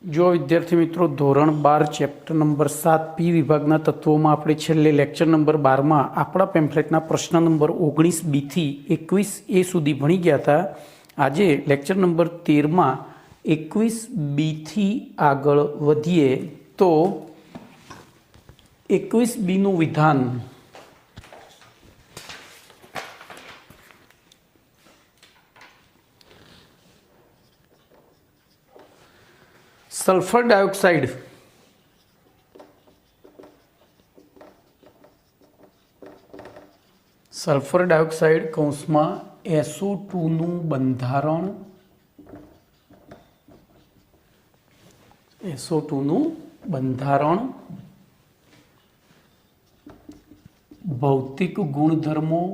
જો વિદ્યાર્થી મિત્રો ધોરણ 12 ચેપ્ટર નંબર 7 પી વિભાગના તત્વોમાં આપણે છેલ્લે લેક્ચર નંબર 12માં આપણા પેમ્ફલેટના પ્રશ્ન નંબર 19 બી થી 21 એ સુધી ભણી ગયા હતા. આજે લેક્ચર નંબર 13માં 21 બી થી આગળ વધીએ તો 21 બીનું વિધાન सल्फर डायोक्साइड कौंस में SO2 નું બંધારણ भौतिक गुणधर्मों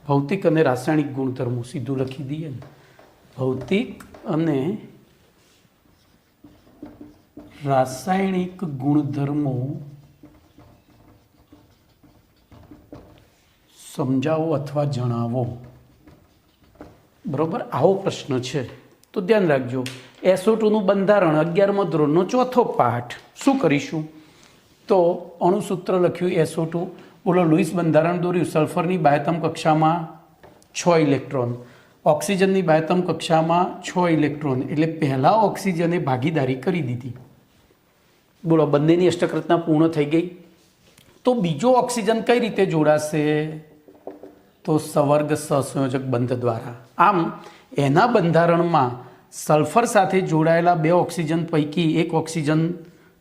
भौतिक और रासायनिक गुणधर्मों सीधू लखी दिए भौतिक अने रासायनिक गुणधर्मों समझावो अथवा जणावो. बराबर आवो प्रश्न है तो ध्यान राखजो. SO2 નું બંધારણ 11મા ધોરણનો ચોથો પાઠ શું કરીશું તો અણુસૂત્ર લખ્યું SO2. બોલો લुईस બંધારણ દોર્યું. સલ્ફરની બાહ્યતમ કક્ષામાં 6 ઇલેક્ટ્રોન, ઓક્સિજનની બાહ્યતમ કક્ષામાં 6 ઇલેક્ટ્રોન, એટલે પહેલા ઓક્સિજને ભાગીદારી કરી દીધી. બોલો બંનેની અષ્ટક પૂર્ણ થઈ ગઈ. તો બીજો ઓક્સિજન કઈ રીતે જોડાશે તો સવર્ગ સહસંયોજક બંધ દ્વારા. આમ એના બંધારણમાં સલ્ફર સાથે જોડાયેલા બે ઓક્સિજન પૈકી એક ઓક્સિજન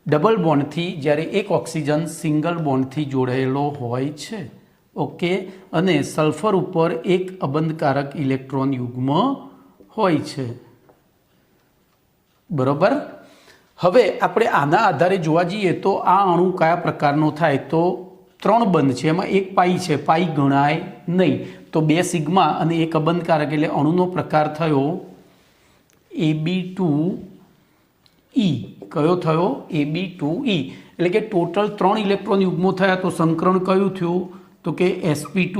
ડબલ બોન્ડથી જ્યારે એક ઓક્સિજન સિંગલ બોન્ડથી જોડાયેલો હોય છે. ઓકે, અને સલ્ફર ઉપર એક અબંધકારક ઇલેક્ટ્રોન યુગ્મ હોય છે. બરોબર. હવે આપણે આના આધારે જોવા જઈએ તો આ અણુ કયા પ્રકારનો થાય તો 3 બંધ છે, એમાં એક પાઈ છે, પાઈ ગણાય નહીં. તો 2 સિગ્મા અને એક અબંધકારક એટલે અણુનો પ્રકાર થયો Ab2E. કયો થયો Ab2E. એટલે કે ટોટલ 3 ઇલેક્ટ્રોન યુગ્મો થયા. તો સંકરણ કયું થયું તો કે sp2.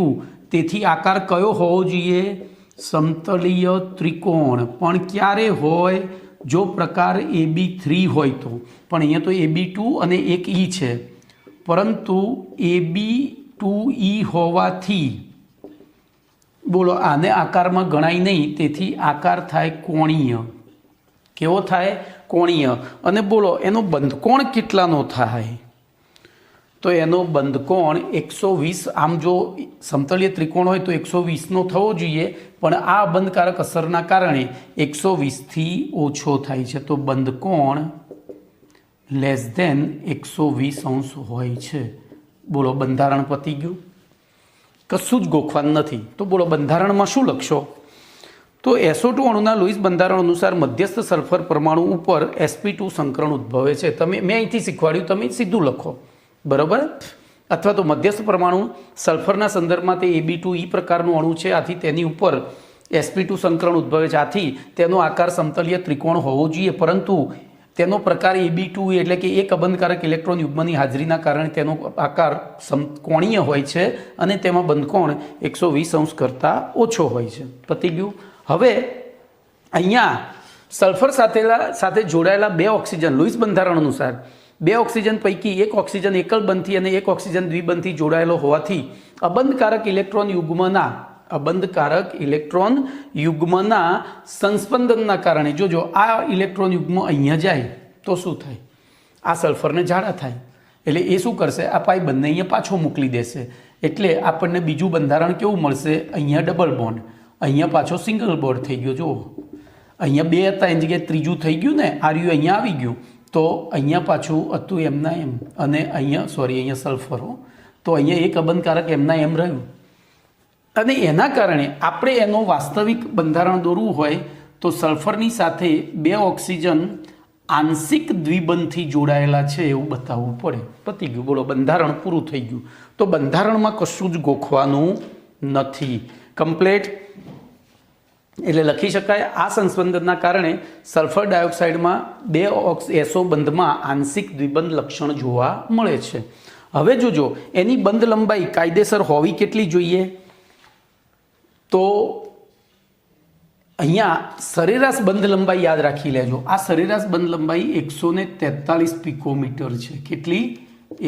તેથી આકાર કયો હોવો જોઈએ સમતલીય ત્રિકોણ. પણ ક્યારે હોય જો પ્રકાર AB3 હોય તો. પણ અહીંયા તો AB2 અને એક E છે, પરંતુ AB2E હોવાથી બોલો આને આકારમાં ગણાય નહીં. તેથી આકાર થાય કોણીય. કેવો થાય કોણીય. અને બોલો એનો બંધકોણ કેટલાનો થાય તો એનો બંધકોણ 120. આમ જો સમતલીય ત્રિકોણ હોય તો 120નો થવો જોઈએ, પણ આ બંધકારક અસરના કારણે 120થી ઓછો થાય છે. તો બંધકોણ લેસ ધેન 120 હોય છે. બોલો બંધારણ પતી ગયું, કશું જ ગોખવાનું નથી. તો બોલો બંધારણમાં શું લખશો તો SO2 અણુના લुईस બંધારણ અનુસાર મધ્યસ્થ સલ્ફર પરમાણુ ઉપર sp2 સંકરણ ઉદ્ભવે છે. તમે મેં અહીંથી શીખવાડ્યું, તમે સીધું લખો. બરાબર. અથવા તો મધ્યસ્થ પરમાણુ સલ્ફરના સંદર્ભમાં તે AB2E પ્રકારનું અણુ છે, આથી તેની ઉપર sp2 સંકરણ ઉદ્ભવે છે. આથી તેનો આકાર સમતલીય ત્રિકોણ હોવો જોઈએ, પરંતુ તેનો પ્રકાર AB2E એટલે કે એક અબંધકારક ઇલેક્ટ્રોન યુગ્મની હાજરીના કારણે તેનો આકાર કોણીય હોય છે અને તેમાં બંધકોણ 120 કરતાં ઓછો હોય છે. પતી ગયું. હવે અહીંયા સલ્ફર સાથે જોડાયેલા બે ઓક્સિજન લुईस બંધારણ અનુસાર 2 ઓક્સિજન પૈકી એક ઓક્સિજન એકલ બંધથી અને એક ઓક્સિજન દ્વિબંધથી જોડાયેલો હોવાથી અબંધકારક ઇલેક્ટ્રોન યુગ્મના સંસ્પંદનના કારણે જોજો આ ઇલેક્ટ્રોન યુગ્મ અહીંયા જાય તો શું થાય આ સલ્ફરને ઝાડા થાય. એટલે એ શું કરશે આ પાઈ બંને અહીંયા પાછો મોકલી દેશે. એટલે આપણને બીજું બંધારણ કેવું મળશે અહીંયા ડબલ બોન્ડ, અહીંયા પાછો સિંગલ બોન્ડ થઈ ગયો. જુઓ અહીંયા 2 હતા એની જગ્યાએ ત્રીજું થઈ ગયું ને, આર્યું અહીંયા આવી ગયું. તો અહીંયા પાછું હતું એમના એમ, અને અહીંયા સલ્ફરો. તો અહીંયા એક અબંધકારક એમના એમ રહ્યું. અને એના કારણે આપણે એનો વાસ્તવિક બંધારણ દોરવું હોય તો સલ્ફરની સાથે 2 ઓક્સિજન આંશિક દ્વિબંધથી જોડાયેલા છે એવું બતાવવું પડે. પતી ગયું. બોલો બંધારણ પૂરું થઈ ગયું. તો બંધારણમાં કશું જ ગોખવાનું નથી. કમ્પ્લેટ. એટલે લખી શકાય આ સંસ્પંદનના કારણે સલ્ફર ડાયોક્સાઇડમાં 2 SO બંધમાં આંશિક દ્વિબંધ લક્ષણ જોવા મળે છે. હવે જોજો એની બંધ લંબાઈ કાયદેસર હોવી કેટલી જોઈએ તો અહીંયા સરેરાશ બંધ લંબાઈ યાદ રાખી લેજો. આ સરેરાશ બંધ લંબાઈ 143 પિકોમીટર છે. કેટલી?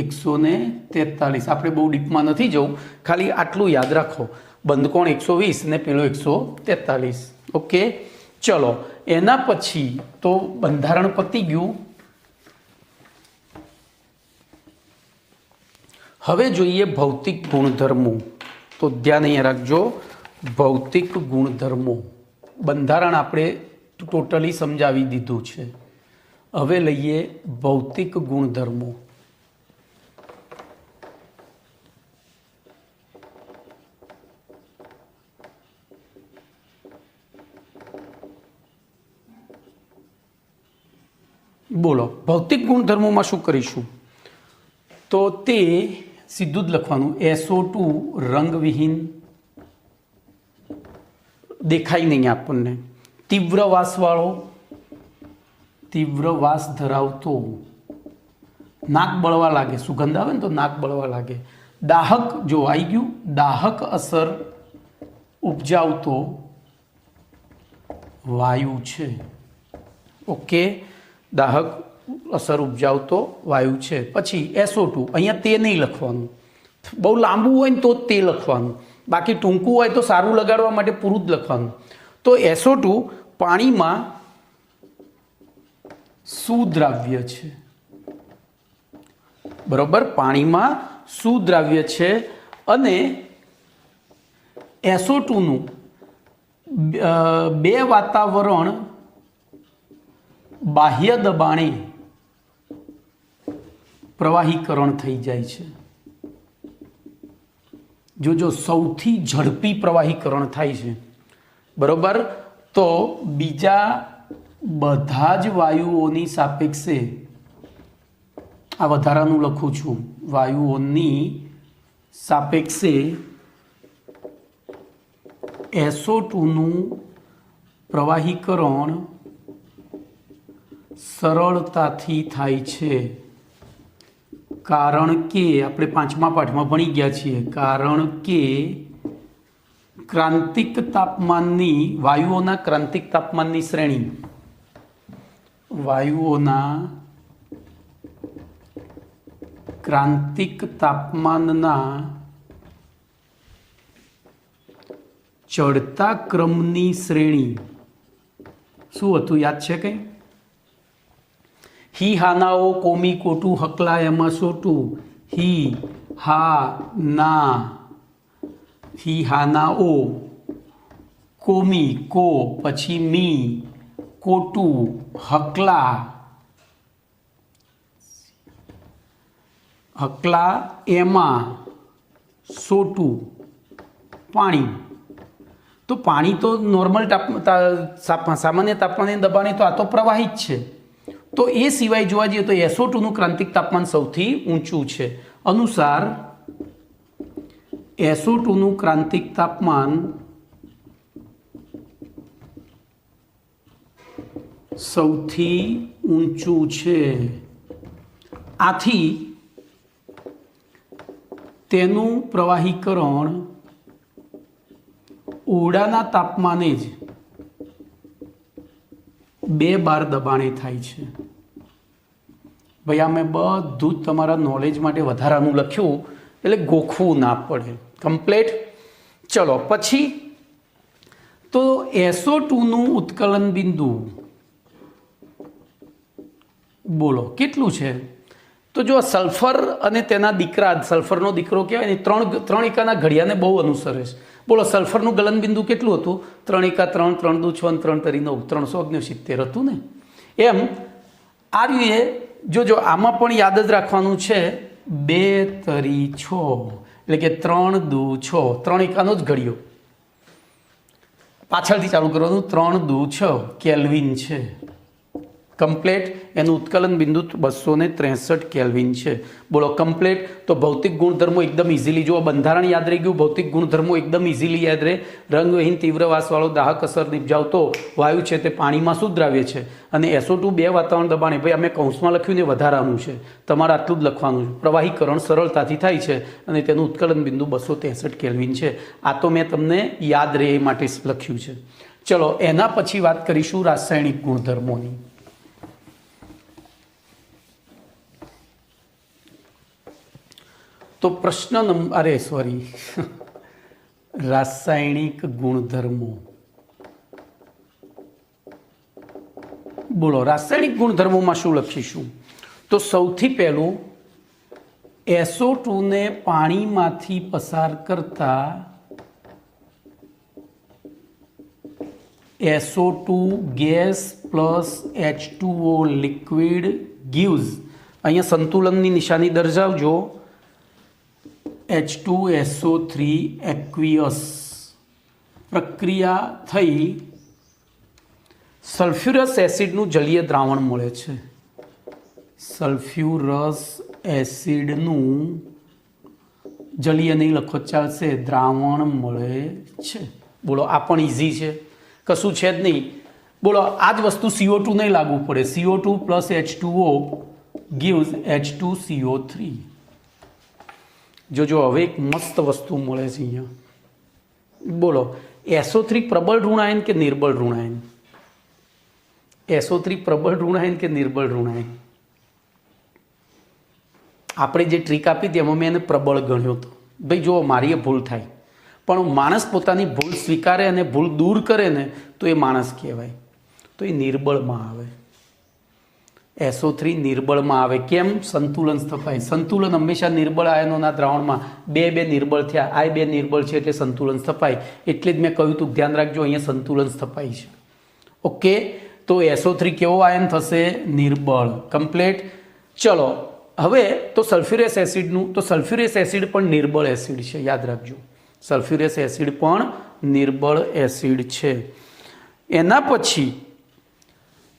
143. આપણે બહુ ડીપમાં નથી જવું, ખાલી આટલું યાદ રાખો. બંધ કોણ 120 ને પેલો 143. ઓકે, ચલો એના પછી તો બંધારણ પતી ગયું. હવે જોઈએ ભૌતિક ગુણધર્મો. તો ધ્યાન અહીંયા રાખજો, ભૌતિક ગુણધર્મો. બંધારણ આપણે ટોટલી સમજાવી દીધું છે. હવે લઈએ ભૌતિક ગુણધર્મો. બોલો, ભૌતિક ગુણધર્મોમાં શું કરીશું? તો તે સીધું જ લખવાનું. SO2 રંગવિહીન, દેખાય નહીં આપણને. તીવ્ર વાસવાળો, તીવ્ર વાસ ધરાવતો, નાક બળવા લાગે, સુગંધ આવે ને તો નાક બળવા લાગે. દાહક, જો આવી ગયું, દાહક અસર ઉપજાવતો વાયુ છે. ઓકે, દાહક અસર ઉપજાવતો વાયુ છે. પછી SO2, અહીંયા તે નહીં લખવાનું. બહુ લાંબુ હોય ને તો તે લખવાનું, બાકી ટૂંકું હોય તો સારું લગાડવા માટે પૂરું જ લખવાનું. તો SO2 પાણીમાં સુદ્રાવ્ય છે. બરોબર, પાણીમાં સુદ્રાવ્ય છે. અને SO2 નું બે વાતાવરણ બાહ્ય દબાણે પ્રવાહીકરણ થઈ જાય છે. જો સૌથી ઝડપી પ્રવાહીકરણ થાય છે. બરોબર, તો બીજા બધા જ વાયુઓની સાપેક્ષે, આ વધારાનું લખું છું, વાયુઓની સાપેક્ષે SO2 નું પ્રવાહીકરણ સરળતાથી થાય છે. કારણ કે આપણે 5મા પાઠમાં ભણી ગયા છીએ, કારણ કે ક્રાંતિક તાપમાનની, વાયુઓના ક્રાંતિક તાપમાનની શ્રેણી, વાયુઓના ક્રાંતિક તાપમાનના ચડતા ક્રમની શ્રેણી શું હતું, યાદ છે કંઈ? ही हानाओ कोमी कोटू हकला एमा सोटू. ही हा ना, ही हानाओ कोमी को, પછી મી કોટુ હકલા, હકલા એમાં સોટુ પાણી. તો પાણી તો નોર્મલ સામાન્ય તાપમાને દબાણે તો આ તો પ્રવાહી જ છે. તો એ સિવાય જોવા જઈએ તો SO2 નું ક્રાંતિક તાપમાન સૌથી ઊંચું છે. અનુસાર SO2 નું ક્રાંતિક તાપમાન સૌથી ઊંચું છે. આથી તેનું પ્રવાહીકરણ ઓરડાના તાપમાને જ 2 બાર દબાણે થાય છે. ભાઈ આ મેં બધું જ તમારા નોલેજ માટે વધારાનું લખ્યું, એટલે ગોખવું ના પડે. કમ્પ્લેટ. ચલો પછી તો SO2 નું ઉત્કલન બિંદુ બોલો કેટલું છે? તો જો સલ્ફર અને તેના દીકરા, સલ્ફરનો દીકરો કહેવાય ને, ત્રણ એકાના ઘડિયાને બહુ અનુસરે છે. બોલો સલ્ફરનું ગલન બિંદુ કેટલું હતું? 3 એકા 3, 3 દુ 6, 3 તરી 9, 369 હતું ને. એમ આ રીતે જો આમાં પણ યાદ જ રાખવાનું છે, 2 તરી 6, એટલે કે 3 દુ 6, 3 એકાનો જ ઘડિયો, પાછળથી ચાલુ કરવાનું. 3 દુ 6 કેલ્વિન છે. કમ્પ્લેટ. એનું ઉત્કલન બિંદુ 263 કેલ્વિન છે. બોલો કમ્પ્લેટ. તો ભૌતિક ગુણધર્મો એકદમ ઇઝીલી, જો બંધારણ યાદ રહી ગયું, ભૌતિક ગુણધર્મો એકદમ ઇઝીલી યાદ રહે. રંગવિહીન તીવ્ર વાસવાળો દાહક અસર નિપજાવતો વાયુ છે તે પાણીમાં સુદ્રાવ્ય છે. અને SO2 2 વાતાવરણ દબાણે, ભાઈ અમે કૌંસમાં લખ્યું ને વધારાનું છે, તમારે આટલું જ લખવાનું છે. પ્રવાહીકરણ સરળતાથી થાય છે અને તેનું ઉત્કલન બિંદુ 263 કેલ્વિન છે. આ તો મેં તમને યાદ રહે એ માટે લખ્યું છે. ચલો એના પછી વાત કરીશું રાસાયણિક ગુણધર્મોની. તો પ્રશ્ન નંબર રાસાયણિક ગુણધર્મો. બોલો રાસાયણિક ગુણધર્મોમાં શું લખીશું? તો સૌથી પહેલું SO2 ને પાણીમાંથી પસાર કરતા SO2 gas plus H2O liquid gives, અહીંયા સંતુલનની નિશાની દર્શાવજો, H2SO3 aqueous પ્રક્રિયા થઈ સલ્ફ્યુરસ એસિડનું જલીય દ્રાવણ મળે છે. સલ્ફ્યુરસ એસિડનું જલીય નહીં લખો ચાલશે, દ્રાવણ મળે છે. બોલો આ પણ ઇઝી છે, કશું છે જ નહીં. બોલો આ જ વસ્તુ CO2 નહીં લાગુ પડે. CO2 plus H2O gives H2CO3. જો હવે એક મસ્ત વસ્તુ મળે છે અહીંયા. બોલો SO3 પ્રબળ ઋણાયન કે નિર્બળ ઋણાયન? SO3 પ્રબળ ઋણાયન કે નિર્બળ ઋણાયન? આપણે જે ટ્રીક આપી હતી એમાં મેં એને પ્રબળ ગણ્યો હતો. ભાઈ જો મારી એ ભૂલ થાય, પણ માણસ પોતાની ભૂલ સ્વીકારે અને ભૂલ દૂર કરે ને તો એ માણસ કહેવાય. તો એ નિર્બળમાં આવે. SO3 નિર્બળમાં આવે. કેમ? સંતુલન સ્થપાય. સંતુલન હંમેશા નિર્બળ આયનોના દ્રાવણમાં બે નિર્બળ થયા, આ બે નિર્બળ છે એટલે સંતુલન સ્થપાય. એટલે જ મેં કહ્યું હતું ધ્યાન રાખજો અહીંયા સંતુલન સ્થપાય છે. ઓકે, તો SO3 કેવો આયન થશે? નિર્બળ. કમ્પ્લીટ. ચલો હવે તો સલ્ફ્યુરસ એસિડનું, તો સલ્ફ્યુરસ એસિડ પણ નિર્બળ એસિડ છે, યાદ રાખજો. સલ્ફ્યુરસ એસિડ પણ નિર્બળ એસિડ છે. એના પછી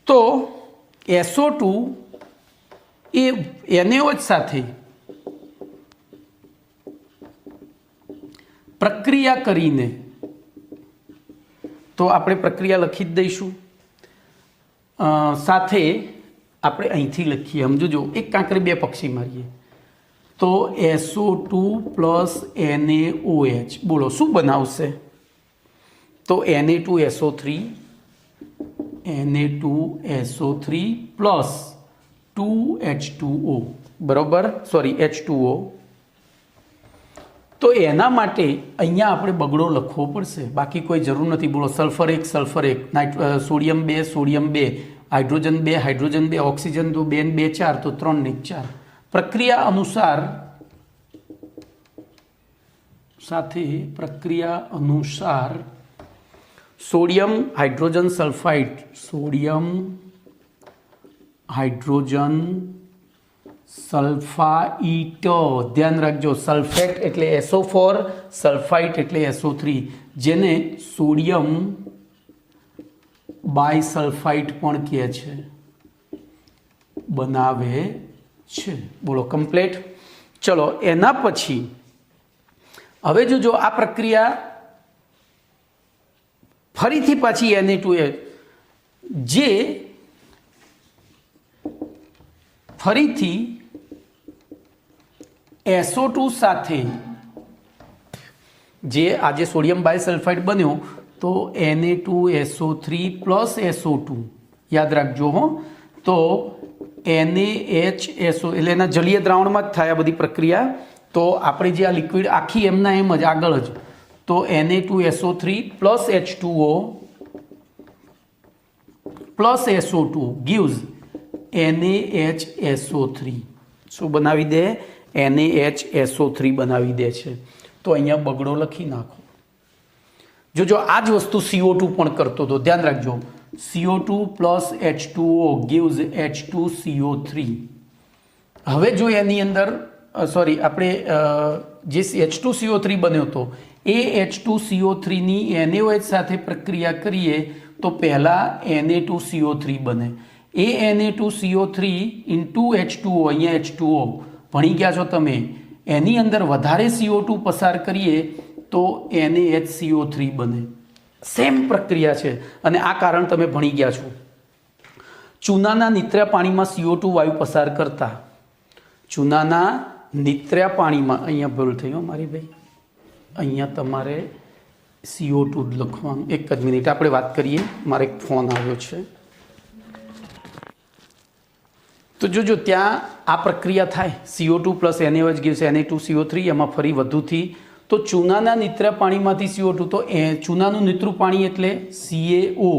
તો SO2 એ NaOH સાથે પ્રક્રિયા કરીને, તો આપણે પ્રક્રિયા લખી જ દઈશું. સાથે આપણે અહીંથી લખીએ, સમજો એક કાંકરી બે પક્ષી મારીએ તો SO2 પ્લસ NaOH. બોલો શું બનાવશે? તો Na2SO3 પ્લસ 2H2O, બરોબર, સોરી H2O. તો એના માટે અહીંયા આપણે બગડો લખવો પડશે, બાકી કોઈ જરૂર નથી. બોલો sulphur 1 sulphur 1, sodium 2 sodium 2, hydrogen 2 hydrogen 2, oxygen તો 2 ને 2 4, તો 3 ને 4. પ્રક્રિયા અનુસાર સાથે પ્રક્રિયા અનુસાર sodium hydrogen sulphide, sodium hydrogen sulphite, ધ્યાન રાખજો. સલ્ફેટ એટલે SO4, સલ્ફાઇટ એટલે SO3, જેને સોડિયમ બાયસલ્ફાઇટ પણ કહે છે, બનાવે છે. બોલો કમ્પ્લીટ. ચલો એના પછી હવે જો આ પ્રક્રિયા ફરીથી પાછી Na2 જે ફરીથી SO2 સાથે જે આજે સોડિયમ બાયસલ્ફાઇડ બન્યો તો Na2SO3 પ્લસ SO2, યાદ રાખજો હો. તો NaHSO એટલે એના જલીય દ્રાવણમાં જ થાય આ બધી પ્રક્રિયા. તો આપણે જે આ લિક્વિડ આખી એમના એમ જ આગળ જ, તો Na2SO3 plus H2O plus SO2 gives NaHSO3. શું બનાવી દે? NaHSO3 બનાવી દે છે. તો અહીંયા બગડો લખી નાખો. જો આ જ વસ્તુ CO2 પણ કરતો હતો, ધ્યાન રાખજો. CO2 plus H2O gives H2CO3. હવે જો એની અંદર સોરી આપણે જે H2CO3 બન્યો હતો એ H2CO3 ની NaOH સાથે પ્રક્રિયા કરીએ તો પહેલાં Na2CO3 બને. એ Na2CO3 ઇન્ટુ H2O, અહીંયા H2O ભણી ગયા છો તમે, એની અંદર વધારે CO2 પસાર કરીએ તો NaHCO3 બને. સેમ પ્રક્રિયા છે અને આ કારણ તમે ભણી ગયા છો. ચૂનાના નીતર્યા પાણીમાં CO2 વાયુ પસાર કરતા, ચૂનાના નીતર્યા પાણીમાં, અહીંયા ભૂલ થઈ હો મારી ભાઈ, અહીંયા તમારે CO2 જ લખવાનું. એક જ મિનિટ આપણે વાત કરીએ, મારે એક ફોન આવ્યો છે. તો જોજો ત્યાં આ પ્રક્રિયા થાય, CO2 plus NaOH gives Na2CO3, એમાં ફરી વધુથી તો ચૂનાના નીતરા પાણીમાંથી CO2, તો ચૂનાનું નીતરું પાણી એટલે CaO,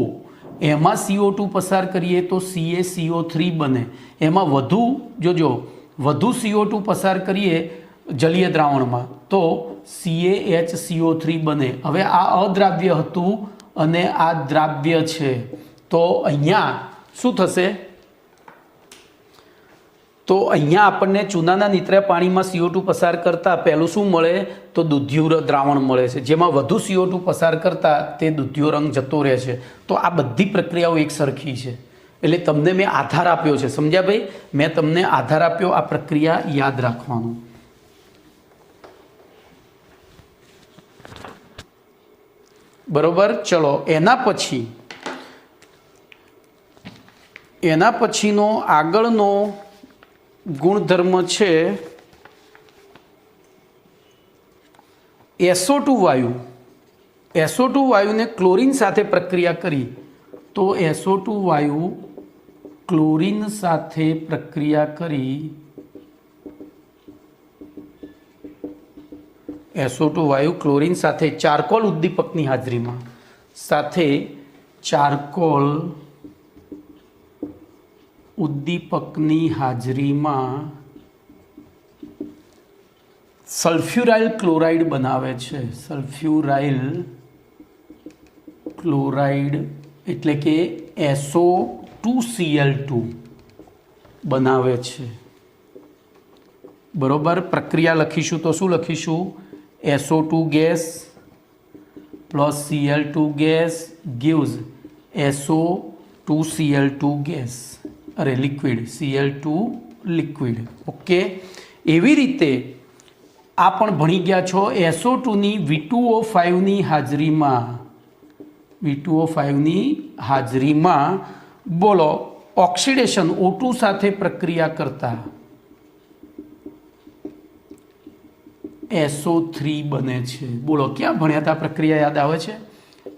એમાં CO2 પસાર કરીએ તો CaCO3 બને. એમાં વધુ જોજો વધુ CO2 પસાર કરીએ જલીય દ્રાવણમાં તો CaHCO3 બને. હવે આ અદ્રાવ્ય હતું અને આ દ્રાવ્ય છે, તો અહીંયા શું થશે? તો અહીંયા આપણને ચૂનાના નીતરા પાણીમાં CO2 પસાર કરતાં પહેલું શું મળે? તો દુધિયું દ્રાવણ મળે છે, જેમાં વધુ CO2 પસાર કરતાં તે દુધિયો રંગ જતો રહે છે. તો આ બધી પ્રક્રિયાઓ એક સરખી છે, એટલે તમને મેં આધાર આપ્યો છે. સમજ્યા ભાઈ? મેં તમને આધાર આપ્યો, આ પ્રક્રિયા યાદ રાખવાનું. બરોબર. ચલો, એના પછીનો આગળનો ગુણધર્મ છે SO2 વાયુ. SO2 વાયુને ક્લોરીન સાથે પ્રક્રિયા કરી તો SO2 વાયુ ક્લોરીન સાથે પ્રક્રિયા કરી SO2 વાયુ ક્લોરીન સાથે ચારકોલ ઉદ્દીપકની હાજરીમાં સલ્ફ્યુરાઇલ ક્લોરાઇડ બનાવે છે. સલ્ફ્યુરાઇલ ક્લોરાઇડ એટલે કે SO2Cl2 બનાવે છે. બરોબર. પ્રક્રિયા લખીશું તો શું લખીશું? SO2 gas plus Cl2 gas gives SO2Cl2 gas, અરે લિક્વિડ, Cl2 લિક્વિડ. ઓકે. એવી રીતે આ પણ ભણી ગયા છો SO2ની V2O5ની હાજરીમાં બોલો ઓક્સિડેશન O2 સાથે પ્રક્રિયા કરતા SO3 બને છે. બોલો ક્યાં ભણ્યા હતા? પ્રક્રિયા યાદ આવે છે?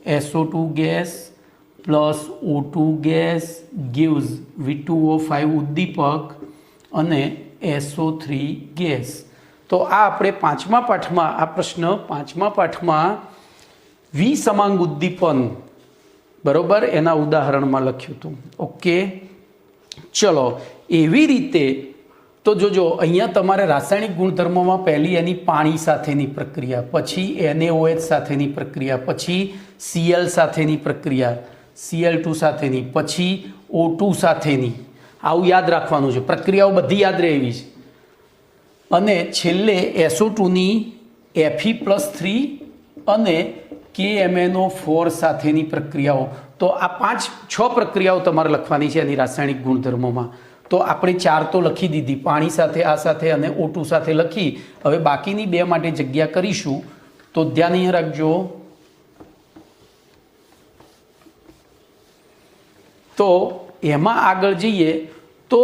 SO2 gas plus O2 gas gives V2O5 ઉદ્દીપક અને SO3 ગેસ. તો આ આપણે પાંચમા પાઠમાં વિસમાંગ ઉદ્દીપન, બરોબર, એના ઉદાહરણમાં લખ્યું હતું. ઓકે. ચલો, એવી રીતે તો જોજો અહીંયા તમારે રાસાયણિક ગુણધર્મોમાં પહેલી એની પાણી સાથેની પ્રક્રિયા, પછી NaOH સાથેની પ્રક્રિયા, પછી Cl સાથેની પ્રક્રિયા, Cl2 સાથેની, પછી O2 સાથેની, આવું યાદ રાખવાનું છે. પ્રક્રિયાઓ બધી યાદ રહેવી છે. અને છેલ્લે SO2ની Fe+3 અને KMnO4 સાથેની પ્રક્રિયાઓ. તો આ 5-6 પ્રક્રિયાઓ તમારે લખવાની છે એની રાસાયણિક ગુણધર્મોમાં. તો આપણે 4 તો લખી દીધી, પાણી સાથે, આ સાથે અને O2 સાથે લખી. હવે બાકીની 2 માટે જગ્યા કરીશું. તો ધ્યાન અહીંયા રાખજો. તો એમાં આગળ જઈએ તો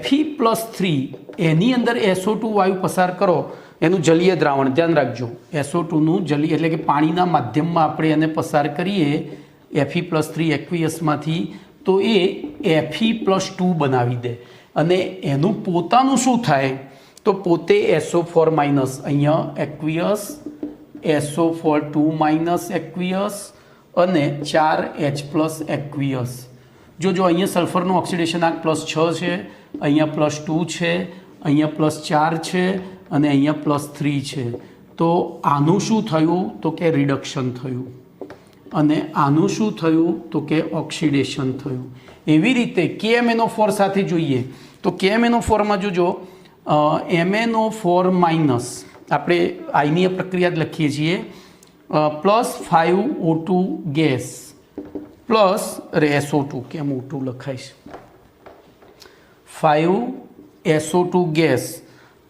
Fe+3 એની અંદર SO2 વાયુ પસાર કરો, એનું જલીય દ્રાવણ ધ્યાન રાખજો. SO2નું જલીય એટલે કે પાણીના માધ્યમમાં આપણે એને પસાર કરીએ Fe+3 એક્વિયસમાંથી, તો એ Fe+2 બનાવી દે. અને એનું પોતાનું શું થાય? તો પોતે SO4 માઇનસ, અહીંયા એક્વિયસ, SO4 એક્વિયસ અને 4H+ એક્વિયસ. જો અહીંયા સલ્ફરનું ઓક્સિડેશન આંક +6 છે, અહીંયા +2 છે, અહીંયા +4 છે અને અહીંયા +3 છે. તો આનું શું થયું? તો કે રિડક્શન થયું. અને આનું શું થયું? તો કે ઓક્સિડેશન થયું. એવી રીતે KMnO4 સાથે જોઈએ તો KMnO4માં જોજો MnO4- આપણે આયનીય પ્રક્રિયા જ લખીએ છીએ, +5O2 ગેસ પ્લસ SO2, કેમ O2 લખાઈશ, 5SO2 gas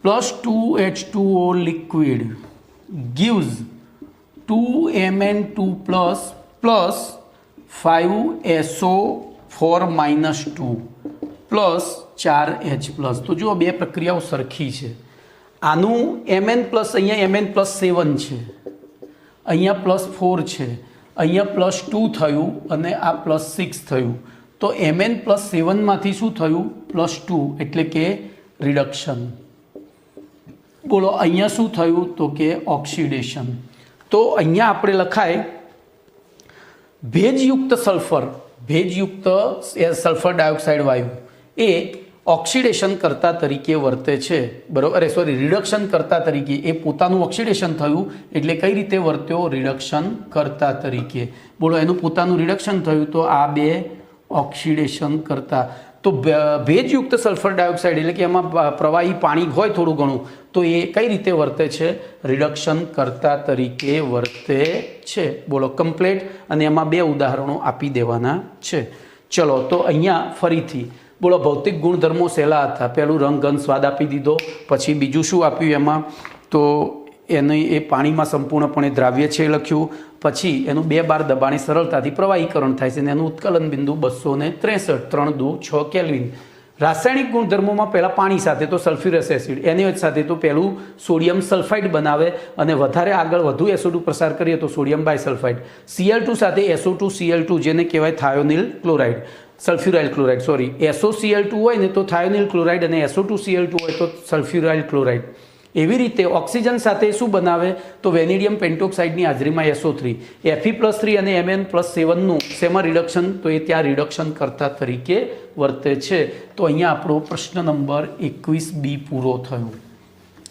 plus 2H2O liquid gives 2Mn2 plus 5SO4-2 plus 4H+. તો જો 2 પ્રક્રિયાઓ સરખી છે. આનું Mn+, અહીંયા Mn+7 છે અહીંયા +4 છે, અહીંયા +2 થયું અને આ +6 થયું. તો Mn+7માંથી શું થયું? +2 એટલે કે રિડક્શન. બોલો અહીંયા શું થયું? તો કે ઓક્સિડેશન. તો અહીંયા આપણે લખાય ભેજયુક્ત સલ્ફર ડાયોક્સાઇડ વાયુ એ ઓક્સિડેશન કરતા તરીકે વર્તે છે, બરોબર? રિડક્શન કરતા તરીકે એ પોતાનું ઓક્સિડેશન થયું એટલે કઈ રીતે વર્ત્યો? રિડક્શન કરતા તરીકે. બોલો એનું પોતાનું રિડક્શન થયું તો આ બે ઓક્સિડેશન કરતા. તો ભેજયુક્ત સલ્ફર ડાયોક્સાઇડ એટલે કે એમાં પ્રવાહી પાણી હોય થોડું ઘણું, તો એ કઈ રીતે વર્તે છે? રિડક્શન કરતા તરીકે વર્તે છે. બોલો કમ્પ્લેટ. અને એમાં બે ઉદાહરણો આપી દેવાના છે. ચલો તો અહીંયા ફરીથી બોલો ભૌતિક ગુણધર્મો સહેલા હતા. પહેલું રંગ, ગંધ, સ્વાદ આપી દીધો. પછી બીજું શું આપ્યું એમાં? તો એને એ પાણીમાં સંપૂર્ણપણે દ્રાવ્ય છે લખ્યું. પછી એનું 2 બાર દબાણે સરળતાથી પ્રવાહીકરણ થાય છે અને એનું ઉત્કલન બિંદુ 263 3.2 કેલ્વિન. રાસાયણિક ગુણધર્મોમાં પહેલાં પાણી સાથે તો સલ્ફ્યુરસ એસિડ, NaOH સાથે તો પહેલું સોડિયમ સલ્ફાઇડ બનાવે અને વધારે આગળ વધુ SO2 પ્રસાર કરીએ તો સોડિયમ બાયસલ્ફાઇડ. Cl2 સાથે SO2 Cl2 જેને કહેવાય થાયોનિલ ક્લોરાઇડ, સલ્ફ્યુરાઇલ ક્લોરાઇડ સોરી. SOCl2 હોય ને તો થાયોનિલ ક્લોરાઇડ અને SO2 Cl2 હોય તો સલ્ફ્યુરાઇલ ક્લોરાઇડ. એવી રીતે ઓક્સિજન સાથે શું બનાવે? તો વેનેડિયમ પેન્ટોક્સાઇડની હાજરીમાં SO3, Fe+3 અને Mn+7નું શેમાં રિડક્શન? તો એ ત્યાં રિડક્શન કરતા તરીકે વર્તે છે. તો અહીંયા આપણો પ્રશ્ન નંબર 21B પૂરો થયો.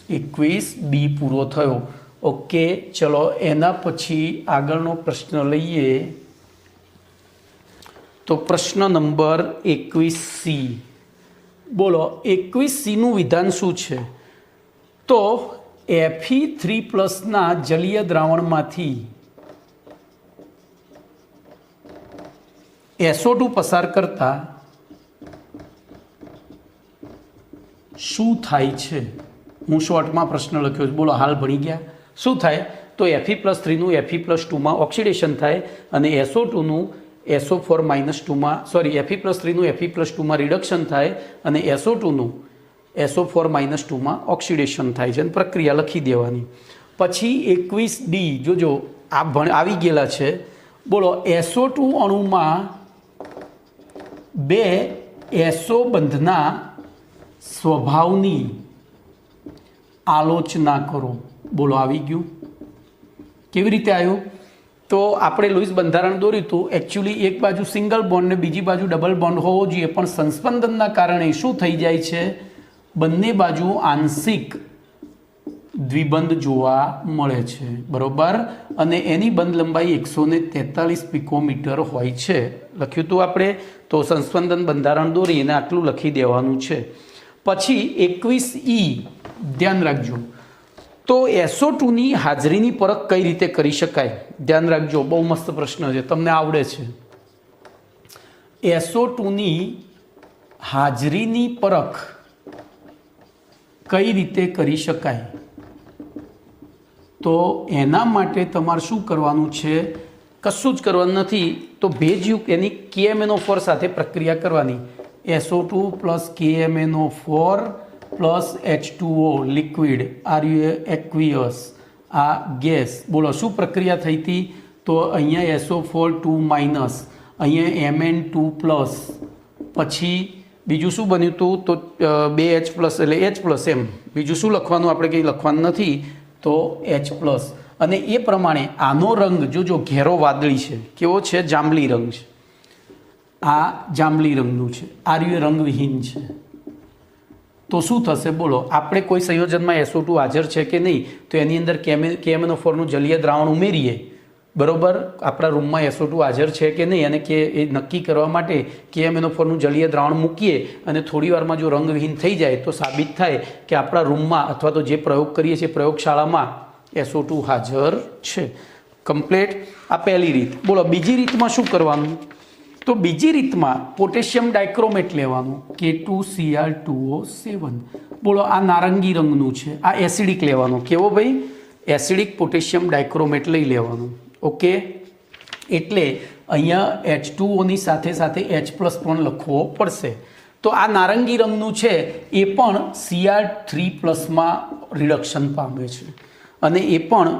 21B પૂરો થયો. ઓકે, ચલો એના પછી આગળનો પ્રશ્ન લઈએ. તો પ્રશ્ન નંબર 21C. બોલો 21Cનું વિધાન શું છે? તો Fe3+ ના જલીય દ્રાવણમાંથી SO2 પસાર કરતા શું થાય છે? હું શોર્ટમાં પ્રશ્ન લખ્યો છે. બોલો હાલ ભણી ગયા. શું થાય? તો Fe+3નું Fe+2માં ઓક્સિડેશન થાય અને SO2નું SO4-2માં Fe+3નું Fe+2માં રિડક્શન થાય અને SO2નું SO4-2માં ઓક્સિડેશન થાય છે અને પ્રક્રિયા લખી દેવાની. પછી 21D જોજો આવી ગયેલા છે. બોલો SO2 અણુમાં 2 SO બંધના સ્વભાવની આલોચના કરો. બોલો આવી ગયું. કેવી રીતે આવ્યું? તો આપણે લુઈસ બંધારણ દોર્યું હતું. એકચ્યુઅલી એક બાજુ સિંગલ બોન્ડ ને બીજી બાજુ ડબલ બોન્ડ હોવો જોઈએ, પણ સંસ્પંદનના કારણે શું થઈ જાય છે? બંને બાજુ આંશિક દ્વિબંધ જોવા મળે છે, બરોબર? અને એની બંધ લંબાઈ 143 પિકોમીટર હોય છે. લખ્યું હતું આપણે. તો સંસ્પંદન બંધારણ દોરીને આટલું લખી દેવાનું છે. પછી 21E ધ્યાન રાખજો. તો SO2ની હાજરીની પરખ કઈ રીતે કરી શકાય? ધ્યાન રાખજો, બહુ મસ્ત પ્રશ્ન છે, તમને આવડે છે. SO2ની હાજરીની પરખ કઈ રીતે કરી શકાય? તો એના માટે તમારે શું કરવાનું છે? કશું જ કરવાનું નથી. તો ભેજયુક્ત એની KMnO4 સાથે પ્રક્રિયા કરવાની. SO2 + KMnO4 + H2O liquid, aqueous, આ ગેસ. બોલો શું પ્રક્રિયા થઈ હતી? તો અહીંયા SO4 2-, અહીંયા Mn2+, પછી બીજું શું બન્યું હતું? તો 2H+ એટલે H+, એમ બીજું શું લખવાનું? આપણે કંઈ લખવાનું નથી. તો H+. અને એ પ્રમાણે આનો રંગ જોજો ઘેરો વાદળી છે. કેવો છે? જાંબલી રંગ છે. આ જાંબલી રંગનું છે. આ રંગવિહીન છે. તો શું થશે? બોલો આપણે કોઈ સંયોજનમાં SO2 હાજર છે કે નહીં, તો એની અંદર KMnO4નું જલીય દ્રાવણ ઉમેરીએ, બરોબર? આપણા રૂમમાં SO2 હાજર છે કે નહીં અને કે એ નક્કી કરવા માટે KMnO4નું જલીય દ્રાવણ મૂકીએ અને થોડી વારમાં જો રંગવિહીન થઈ જાય તો સાબિત થાય કે આપણા રૂમમાં અથવા તો જે પ્રયોગ કરીએ છીએ પ્રયોગશાળામાં SO2 હાજર છે. કમ્પ્લેટ. આ પહેલી રીત. બોલો બીજી રીતમાં શું કરવાનું? તો બીજી રીતમાં પોટેશિયમ ડાયક્રોમેટ લેવાનું, K2Cr2O7. બોલો આ નારંગી રંગનું છે. આ એસિડિક લેવાનું. કેવો ભાઈ? એસિડિક પોટેશિયમ ડાયક્રોમેટ લઈ લેવાનું. ઓકે, એટલે અહીંયા H2Oની સાથે સાથે H+ પણ લખવો પડશે. તો આ નારંગી રંગનું છે એ પણ Cr3+માં રિડક્શન પામે છે અને એ પણ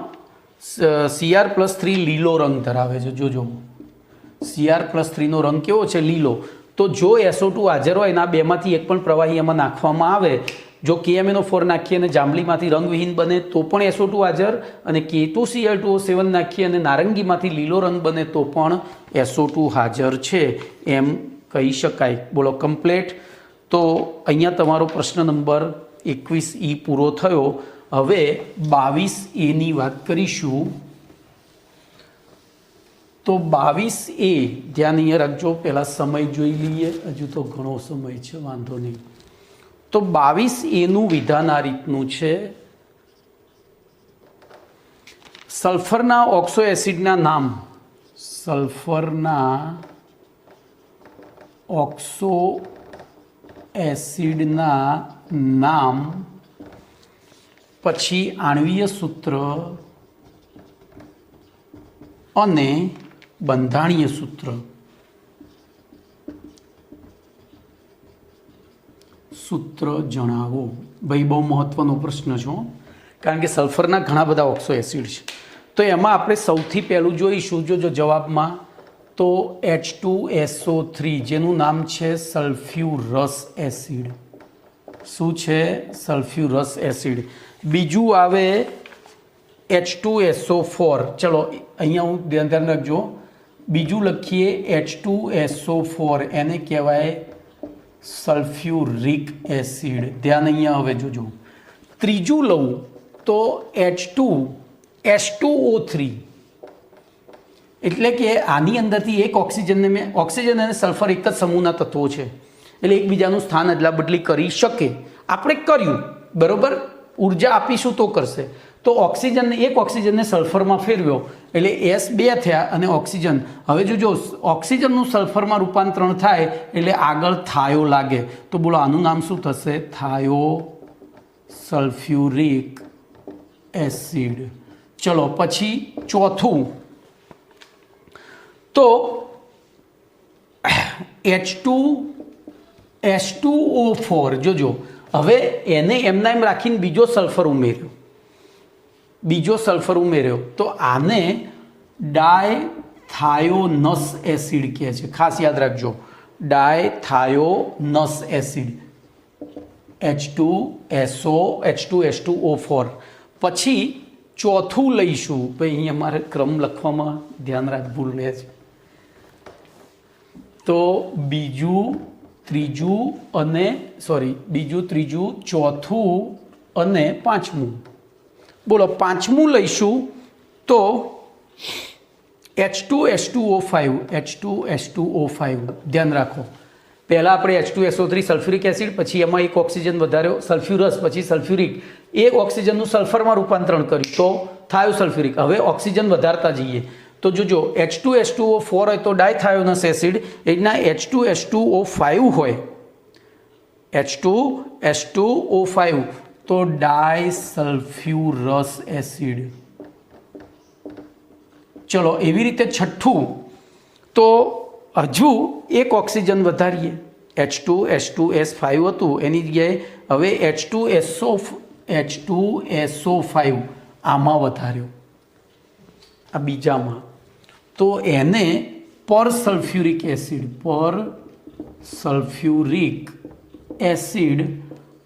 Cr+3 લીલો રંગ ધરાવે છે. જોજો Cr+3નો રંગ કેવો છે? લીલો. તો જો SO2 હાજર હોય એના બેમાંથી એક પણ પ્રવાહી એમાં નાખવામાં આવે, જો KMnO4 નાખીએ અને જાંબલીમાંથી રંગવિહીન બને તો પણ SO2 હાજર, અને K2Cl2O7 નાખીએ અને નારંગીમાંથી લીલો રંગ બને તો પણ SO2 હાજર છે એમ કહી શકાય. બોલો કમ્પ્લેટ. તો અહીંયા તમારો પ્રશ્ન નંબર 21E પૂરો થયો. હવે 22Aની વાત કરીશું. તો 22A ધ્યાન અહીંયા રાખજો. પહેલાં સમય જોઈ લઈએ, હજુ તો ઘણો સમય છે, વાંધો નહીં. તો 22Aનું વિધાન આ રીતનું છે. સલ્ફરના ઓક્સો એસિડના નામ, સલ્ફરના ઓક્સો એસિડના નામ પછી આણ્વીય સૂત્ર અને બંધારણીય સૂત્ર જણાવો. ભાઈ બહુ મહત્વનો પ્રશ્ન છે, કારણ કે સલ્ફરના ઘણા બધા ઓક્સો એસિડ છે. તો એમાં આપણે સૌથી પહેલું જોઈશું, જો જવાબમાં, તો H2SO3 જેનું નામ છે સલ્ફ્યુરસ એસિડ. શું છે? સલ્ફ્યુરસ એસિડ. બીજું આવે H2SO4. ચલો અહીંયા હું ધ્યાન રાખજો. બીજું લખીએ H2SO4, એને કહેવાય સલ્ફ્યુરિક એસિડ. ધ્યાન અહીંયા હવે જોજો. ત્રીજું લઉં તો H2S2O3, એટલે કે આની અંદરથી એક ઓક્સિજન અને સલ્ફર એક જ સમૂહના તત્વો છે, એટલે એકબીજાનું સ્થાન અદલા બદલી કરી શકે. આપણે કર્યું, બરોબર, ઉર્જા આપીશું તો કરશે. તો એક ઓક્સિજનને સલ્ફરમાં ફેરવ્યો એટલે S2 થયા અને ઓક્સિજન. હવે જો ઓક્સિજનનું સલ્ફરમાં રૂપાંતરણ થાય એટલે આગળ થાયો લાગે. તો બોલો આનું નામ શું થશે? થાયો સલ્ફ્યુરિક એસિડ. ચલો પછી ચોથું, તો H2S2O4. જોજો હવે એને એમના એમ રાખીને બીજો સલ્ફર ઉમેર્યો, તો આને ડાયથાયોનસ એસિડ કહે છે. ખાસ યાદ રાખજો, ડાયથાયોનસ એસિડ. H2S2O4. પછી ચોથું લઈશું. ભાઈ અહીંયા મારે ક્રમ લખવામાં ધ્યાન ભૂલ રહે છે. તો બીજું, ત્રીજું, ચોથું અને પાંચમું. બોલો પાંચમું લઈશું તો H2S2O5. ધ્યાન રાખો, પહેલાં આપણે H2SO3 સલ્ફ્યુરિક એસિડ, પછી એમાં એક ઓક્સિજન વધાર્યો સલ્ફ્યુરસ, પછી સલ્ફ્યુરિક, એક ઓક્સિજનનું સલ્ફરમાં રૂપાંતરણ કર્યું તો થાયો સલ્ફ્યુરિક. હવે ઓક્સિજન વધારતા જઈએ તો જોજો H2S2O4 હોય તો ડાયથાયોનસ એસિડ, એના H2S2O5 હોય, H2S2O5 તો ડાયસલ્ફ્યુરસ એસિડ. ચલો એવી રીતે છઠ્ઠું, તો હજુ એક ઓક્સિજન વધારીએ. H2S2S5 હતું એની જગ્યાએ હવે H2SO5 આમાં વધાર્યો, આ બીજામાં. તો એને પર સલ્ફ્યુરિક એસિડ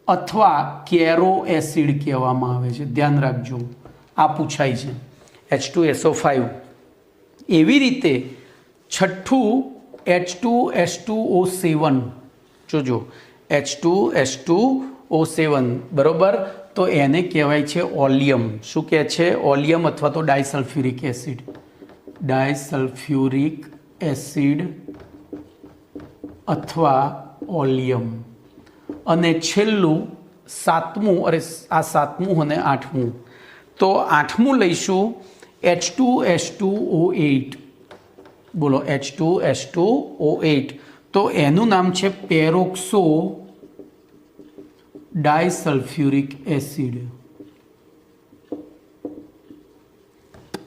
અથવા કેરો એસિડ કહેવામાં આવે છે. ધ્યાન રાખજો, આ પૂછાય છે H2SO5. એવી રીતે છઠ્ઠું H2S2O7. જોજો H2S2O7, બરોબર, તો એને કહેવાય છે ઓલિયમ. શું કહે છે? ઓલિયમ અથવા તો ડાયસલ્ફ્યુરિક એસિડ અથવા ઓલિયમ. અને છેલ્લું સાતમું અને આઠમું. તો આઠમું લઈશું H2S2O8. બોલો H2S2O8. તો એનું નામ છે પેરોક્સો ડાયસલ્ફ્યુરિક એસિડ,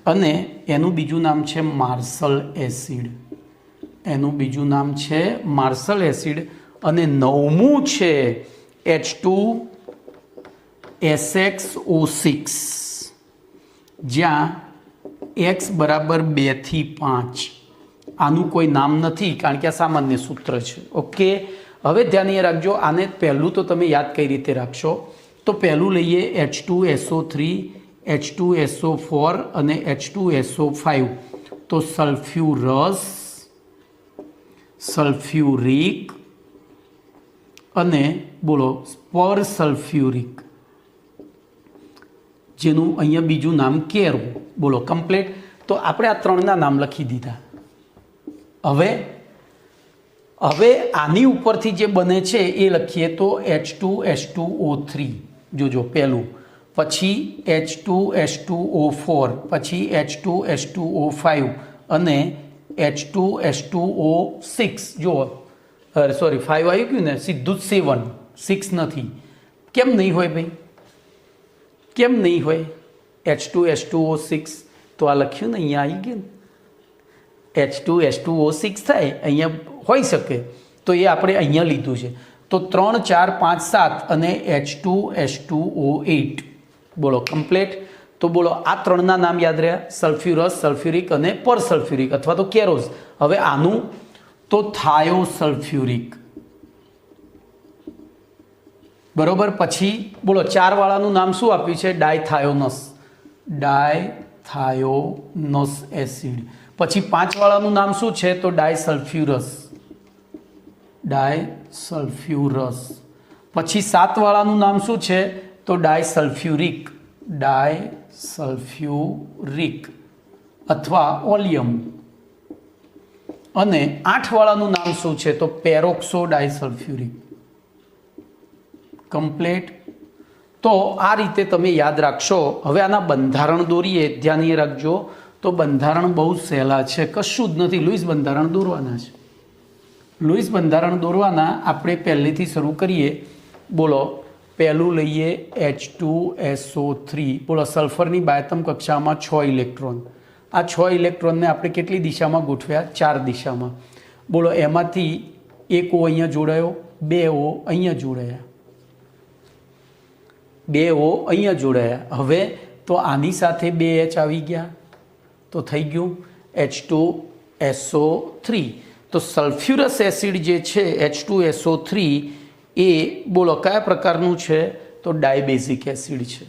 અને એનું બીજું નામ છે માર્શલ એસિડ. અને નવમું છે H2SXO6, જ્યાં x બરાબર 2 થી 5 આનું કોઈ નામ નથી કારણ કે આ સામાન્ય સૂત્ર છે. ઓકે, હવે ધ્યાન રાખજો, આને પહેલું તો તમે યાદ કઈ રીતે રાખશો. તો પહેલું લઈએ H2SO3, H2SO4 અને H2SO5. તો સલ્ફ્યુરસ, સલ્ફ્યુરિક અને બોલો પર સલ્ફ્યુરિક, જેનું અહીંયા બીજું નામ કેરું. બોલો કમ્પ્લીટ. તો આપણે આ ત્રણના નામ લખી દીધા. હવે આની ઉપરથી જે બને છે એ લખીએ તો H2H2O3 જોજો પહેલું, પછી H2H2O4, પછી H2H2O5 અને H2H2O6. જુઓ, સોરી 5 આવી ગયું ને, સીધું જ 7, 6 નથી. કેમ નહીં હોય ભાઈ, કેમ નહીં હોય? H2H2O6 તો આ લખ્યું ને, અહીંયા આવી ગયું ને, H2H2O6 થાય, અહીંયા હોઈ શકે, તો એ આપણે અહીંયા લીધું છે. તો 3 4 5 7 અને H2H2O8. બોલો કમ્પ્લીટ. તો બોલો આ ત્રણના નામ યાદ રહ્યા, સલ્ફ્યુરસ, સલ્ફ્યુરિક અને પર સલ્ફ્યુરિક અથવા તો કેરોઝ. હવે આનું તો થાયોસલ્ફ્યુરિક, બરોબર. પછી બોલો 4 વાળાનું નામ શું આપ્યું છે? ડાયથાયોનસ, ડાયથાયોનસ એસિડ. પછી 5 વાળાનું નામ શું છે? તો ડાયસલ્ફ્યુરસ, ડાયસલ્ફ્યુરસ. પછી 7 વાળાનું નામ શું છે? તો ડાયસલ્ફ્યુરિક, ડાયસલ્ફ્યુરિક અથવા ઓલિયમ. અને 8 વાળાનું નામ શું છે? તો પેરોક્સો ડાયસલ્ફ્યુરિક. કમ્પ્લીટ. તો આ રીતે તમે યાદ રાખશો. હવે આના બંધારણ દોરીએ, ધ્યાન રાખજો. તો બંધારણ બહુ સહેલા છે, કશું જ નથી. લુઈસ બંધારણ દોરવાના છે. લુઈસ બંધારણ દોરવાના આપણે પહેલેથી શરૂ કરીએ. બોલો, પહેલું લઈએ H2SO3. બોલો, સલ્ફરની બાયતમ કક્ષામાં 6 ઇલેક્ટ્રોન. આ 6 ઇલેક્ટ્રોનને આપણે કેટલી દિશામાં ગોઠવ્યા? 4 દિશામાં. બોલો, એમાંથી એક O અહીંયા જોડાયો, 2 O અહીંયા જોડાયા, 2 O અહીંયા જોડાયા. હવે તો આની સાથે 2 H આવી ગયા, તો થઈ ગયું H2SO3. તો સલ્ફ્યુરસ એસિડ જે છે H2SO3 એ બોલો કયા પ્રકારનું છે? તો ડાયબેઝિક એસિડ છે.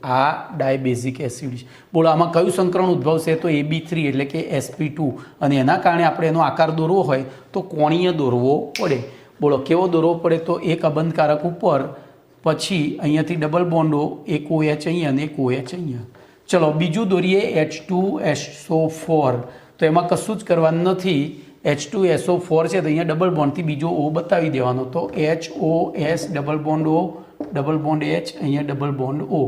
આ ડાયબેઝિક એસિડ છે. બોલો, આમાં કયું સંકરણ ઉદ્ભવશે? તો AB3 એટલે કે sp2. અને એના કારણે આપણે એનો આકાર દોરવો હોય તો કોણીય દોરવો પડે. બોલો, કેવો દોરવો પડે? તો એક અબંધકારક ઉપર, પછી અહીંયાથી ડબલ બોન્ડો, એક OH અહીંયા અને એક OH અહીંયા. ચલો બીજું દોરીએ H2SO4. તો એમાં કશું જ કરવાનું નથી. H2SO4 છે તો અહીંયા ડબલ બોન્ડથી બીજો O બતાવી દેવાનો. તો HOS double bond O, double bond H, અહીંયા ડબલ બોન્ડ O.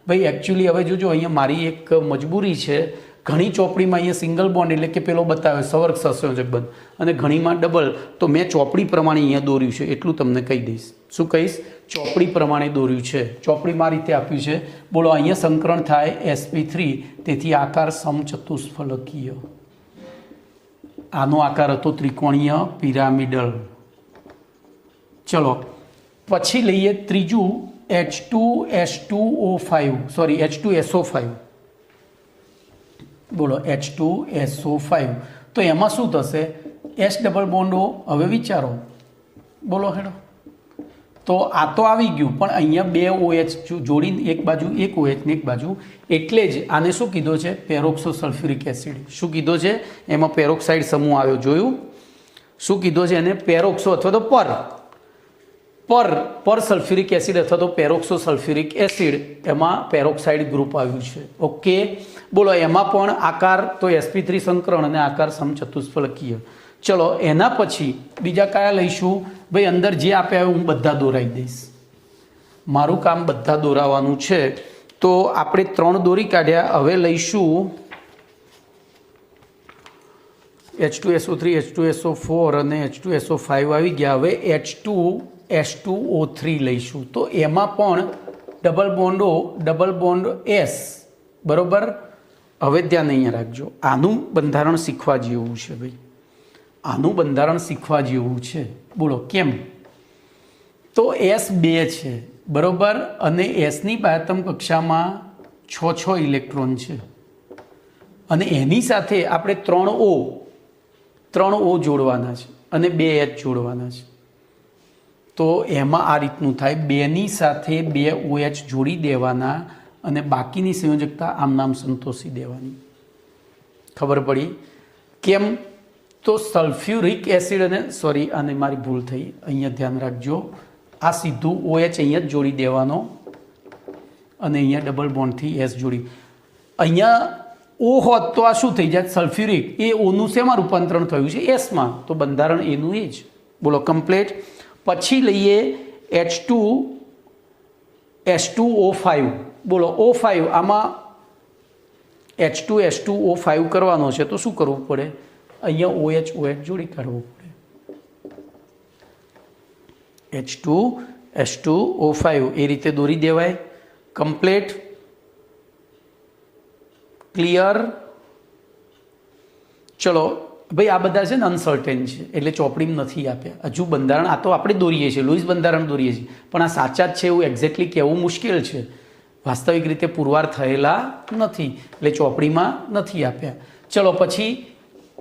ભાઈ એકચ્યુઅલી હવે જોજો, અહીંયા મારી એક મજબૂરી છે. ઘણી ચોપડીમાં અહીંયા સિંગલ બોન્ડ એટલે કે પેલો બતાવે સવર્ગ સંયોજક બંધ, અને ઘણીમાં ડબલ. તો મેં ચોપડી પ્રમાણે અહીંયા દોર્યું છે, એટલું તમને કહી દઈશ. શું કહીશ? ચોપડી પ્રમાણે દોર્યું છે. ચોપડીમાં આ રીતે આપ્યું છે. બોલો, અહીંયા સંકરણ થાય sp3, તેથી આકાર સમચતુષ્ફલકીય. આનો આકાર હતો ત્રિકોણીય પિરામિડલ. ચલો પછી લઈએ ત્રીજું H2SO5. બોલો, H2SO5. તો એમાં શું થશે? S double bond O. હવે વિચારો, બોલો હેડો. તો આ તો આવી ગયું, પણ અહીંયા 2 OH જોડીને એક બાજુ એક OH ને એક બાજુ, એટલે જ આને શું કીધો છે? પેરોક્સો સલ્ફ્યુરિક એસિડ. શું કીધો છે? એમાં પેરોક્સાઇડ સમૂહ આવ્યો, જોયું? શું કીધો છે એને? પેરોક્સો અથવા તો પર સલ્ફ્યુરિક એસિડ અથવા તો પેરોક્સો સલ્ફ્યુરિક એસિડ. એમાં પેરોક્સાઇડ ગ્રુપ આવ્યું છે. ઓકે, બોલો, એમાં પણ આકાર તો sp3 સંકરણ અને આકાર સમચતુષ્ફલકીય. ચલો એના પછી બીજા કયા લઈશું? ભાઈ અંદર જે આપ્યા હોય હું બધા દોરાવી દઈશ. મારું કામ બધા દોરાવાનું છે. તો આપણે 3 દોરી કાઢ્યા. હવે લઈશું H2SO3, H2SO4 અને H2SO5 આવી ગયા. હવે H2S2O3 લઈશું. તો એમાં પણ double bond O, double bond S. બરોબર. હવે ધ્યાન અહીંયા રાખજો, આનું બંધારણ શીખવા જેવું છે ભાઈ. આનું બંધારણ શીખવા જેવું છે. બોલો કેમ? તો S2 છે, બરોબર. અને Sની બાહ્યતમ કક્ષામાં 6 ઇલેક્ટ્રોન છે. અને એની સાથે આપણે 3 O જોડવાના છે અને 2 H જોડવાના છે. તો એમાં આ રીતનું થાય, 2ની સાથે 2 OH જોડી દેવાના અને બાકીની સંયોજકતા આમ નામ સંતોષી દેવાની. ખબર પડી કેમ? તો સલ્ફ્યુરિક એસિડ અને આને મારી ભૂલ થઈ, અહીંયા ધ્યાન રાખજો, આ સીધું OH અહીંયા જ જોડી દેવાનો અને અહીંયા ડબલ બોન્ડથી S જોડી. અહીંયા O હોત તો આ શું થઈ જાય? સલ્ફ્યુરિક. એ ઓનું શેમાં રૂપાંતરણ થયું છે? એસમાં. તો બંધારણ એનું એ જ. બોલો કમ્પ્લીટ. પછી લઈએ H2S2O5. બોલો O5, આમાં H2S2O5 કરવાનો છે તો શું કરવું પડે? અહીંયા OH જોડી કાઢવું પડે. H2S2O5 એ રીતે દોરી દેવાય. કમ્પ્લીટ. ક્લિયર? ચલો ભાઈ, આ બધા છે ને અનસર્ટેન છે એટલે ચોપડીમાં નથી આપ્યા. હજુ બંધારણ આ તો આપણે દોરીએ છીએ, લુઈસ બંધારણ દોરીએ છીએ, પણ આ સાચા જ છે એવું એક્ઝેક્ટલી કહેવું મુશ્કેલ છે. વાસ્તવિક રીતે પુરવાર થયેલા નથી એટલે ચોપડીમાં નથી આપ્યા. ચલો પછી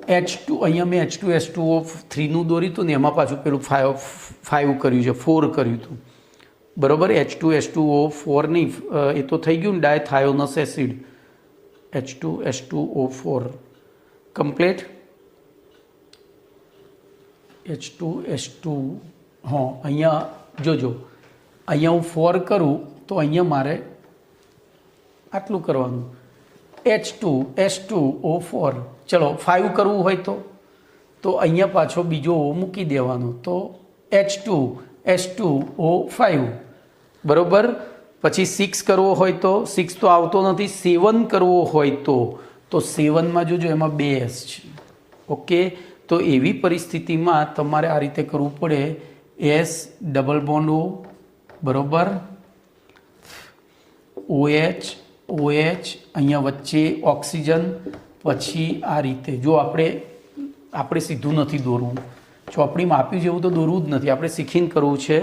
અહીંયા મેં H2S2O3નું દોર્યું હતું ને એમાં પાછું પેલું 5 કર્યું છે, 4 કર્યું હતું. બરાબર? H2S2O4 નહીં, એ તો થઈ ગયું ને ડાયથાયોનસ એસિડ. H2S2O4 complete. H2S2, હા, અહીંયા જોજો, અહીંયા હું 4 કરું તો અહીંયા મારે આટલું કરવાનું, H2S2O4. ચલો 5 કરવું હોય તો અહીંયા પાછો બીજો O મૂકી દેવાનો, તો H2S2O5. બરાબર? પછી 6 કરવો હોય તો 6 તો આવતો નથી. 7 કરવો હોય તો 7માં જોજો એમાં 2 S છે. ઓકે, તો એવી પરિસ્થિતિમાં તમારે આ રીતે કરવું પડે. S ડબલ બોન્ડ O, બરાબર, OH, અહીંયા વચ્ચે ઓક્સિજન, પછી આ રીતે. જો આપણે સીધું નથી દોરવું, ચોપડીમાં આપ્યું છે એવું તો દોરવું જ નથી, આપણે શીખીને કરવું છે.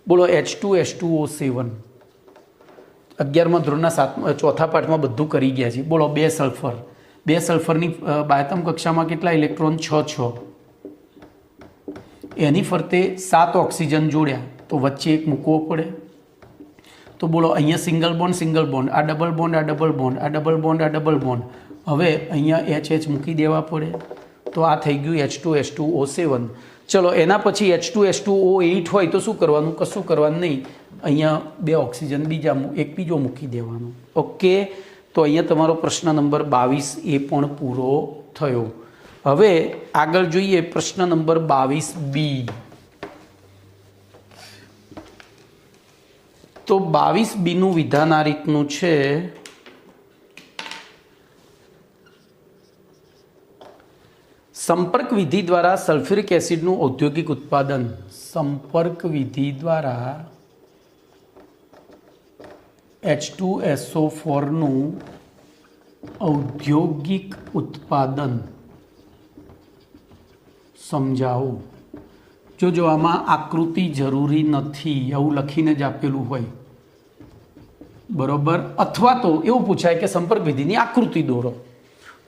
બોલો H2S2O7. 11મા ધોરણના ચોથા પાઠમાં બધું કરી ગયા છે. બોલો 2 સલ્ફર. 2 સલ્ફરની બાયતમ કક્ષામાં કેટલા ઇલેક્ટ્રોન? 6. એની ફરતે 7 ઓક્સિજન જોડ્યા તો વચ્ચે એક મૂકવો પડે. તો બોલો અહીંયા સિંગલ બોન્ડ, આ ડબલ બોન્ડ, આ ડબલ બોન્ડ, આ ડબલ બોન્ડ, આ ડબલ બોન્ડ. હવે અહીંયા H મૂકી દેવા પડે. તો આ થઈ ગયું H2S2O7. ચલો એના પછી H2S2O8 હોય તો શું કરવાનું? કશું કરવાનું નહીં. અહીંયા 2 ઓક્સિજન એક બીજો મૂકી દેવાનો. ઓકે, તો અહીંયા તમારો પ્રશ્ન નંબર 22 એ પણ પૂરો થયો. હવે આગળ જોઈએ પ્રશ્ન નંબર 22B. તો 22Bનું વિધાન આ રીતનું છે. સંપર્ક વિધિ દ્વારા સલ્ફ્યુરિક એસિડનું ઔદ્યોગિક ઉત્પાદન. સંપર્ક વિધિ દ્વારા H2SO4નું ઔદ્યોગિક ઉત્પાદન સમજાવો. જો આમાં આકૃતિ જરૂરી નથી, એવું લખીને જ આપેલું હોય, બરોબર. અથવા તો એવું પૂછાય કે સંપર્ક વિધિની આકૃતિ દોરો,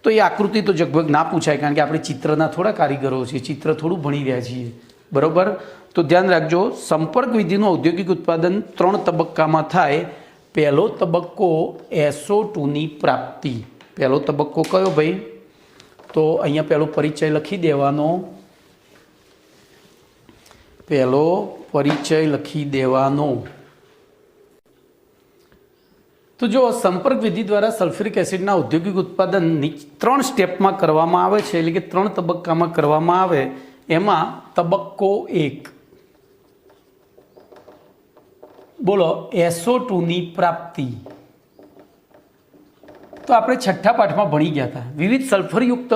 તો એ આકૃતિ તો લગભગ ના પૂછાય, કારણ કે આપણે ચિત્રના થોડા કારીગરો છીએ, ચિત્ર થોડું ભણી રહ્યા છીએ, બરોબર. તો ધ્યાન રાખજો, સંપર્ક વિધિનું ઔદ્યોગિક ઉત્પાદન 3 તબક્કામાં થાય. પહેલો તબક્કો SO2ની પ્રાપ્તિ. પહેલો તબક્કો કયો ભાઈ? તો અહીંયા પહેલો પરિચય લખી દેવાનો. પહેલો પરિચય લખી દેવાનો. તો જો સંપર્ક વિધિ દ્વારા સલ્ફ્યુરિક એસિડના ઔદ્યોગિક ઉત્પાદનની 3 સ્ટેપમાં કરવામાં આવે છે, એટલે કે 3 તબક્કામાં કરવામાં આવે. એમાં તબક્કો 1, બોલો SO2ની પ્રાપ્તિ. તો આપણે છઠ્ઠા પાઠમાં ભણી ગયા હતા. વિવિધ સલ્ફરયુક્ત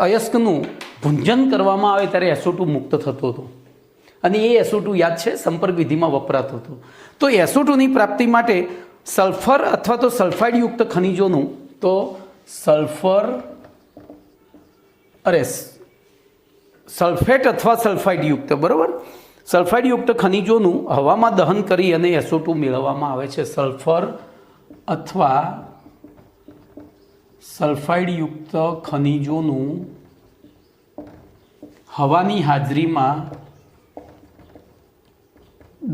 અયસ્કનું ભુંજન કરવામાં આવે ત્યારે SO2 મુક્ત થતો હતો, અને એ SO2 યાદ છે સંપર્ક વિધિમાં વપરાતો હતો. તો SO2ની પ્રાપ્તિ માટે સલ્ફર અથવા તો સલ્ફાઇડયુક્ત ખનિજોનું, તો સલ્ફેટ અથવા સલ્ફાઇડયુક્ત, બરાબર, સલ્ફાઇડયુક્ત ખનિજોનું હવામાં દહન કરી અને SO2 મેળવવામાં આવે છે. સલ્ફર અથવા સલ્ફાઇડયુક્ત ખનિજોનું હવાની હાજરીમાં